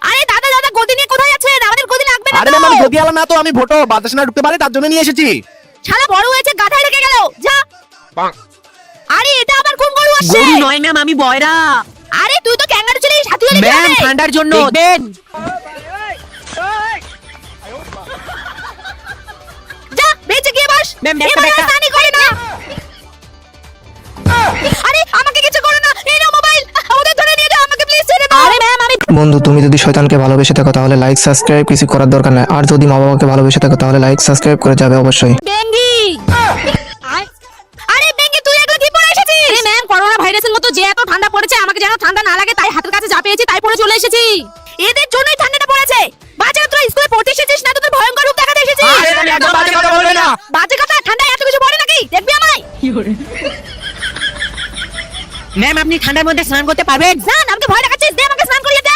আরে দাদা দাদা গদি নিয়ে কোথায় যাচ্ছেন? আমাদের গদি লাগবে না। আরে ম্যাম আমি গদি আলা না তো, আমি ভোটো বাতাস না ঢুকতে পারে তার জন্য নিয়ে এসেছি। শালা বড় হয়েছে গাধায় লেগে গেল। যা। আরে এটা আবার কোন গরু আসছে? গরু নয় ম্যাম, আমি বয়রা। আরে তুই তো ক্যাঙ্গারু ছিলিস, হাতি হলি ম্যাম কিভাবে? ঠান্ডার জন্য দেখবেন। যা বেঁচে গিয়ে বস। ম্যাম, একটা এবার আর ব্যাটা। স্নানই করে না। আরে আমাকে কিছু করো না, এই নাও মোবাইল, ওদের ধরে নিয়ে যাও, আমাকে প্লিজ ছেড়ে দাও। আরে ম্যাম আমি বন্ধু তুমি যদি শয়তানকে ভালোবেসে থাকো তাহলে লাইক সাবস্ক্রাইব কিছু করার দরকার নাই, আর যদি মা বাবাকে ভালোবেসে থাকো তাহলে লাইক সাবস্ক্রাইব করে যাবে অবশ্যই। বেঙ্গি। আরে বেঙ্গি তুই এগুলো কি পরে এসেছিস? আরে ম্যাম করোনা ভাইরাসের মতো যে এত ঠান্ডা পড়েছে, আমাকে যেন ঠান্ডা না লাগে তাই হাতের কাছে যা পেয়েছি তাই পরে চলে এসেছি। এদের জন্যই ঠান্ডাটা পড়েছে। বাজে তোরা স্কুলে পড়তে এসেছিস না তোদের ভয়ঙ্কর রূপ দেখাতে এসেছিস? আরে তুমি একদম বাজে কথা বলবে না। বাজে কথা, ঠান্ডায় এত কিছু পড়ে নাকি? দেখবি আমায়। ম্যাম আপনি ঠান্ডার মধ্যে স্নান করতে পারবেন? জান আমাকে ভয় দেখাচ্ছিস, দে আমাকে স্নান করিয়ে দে।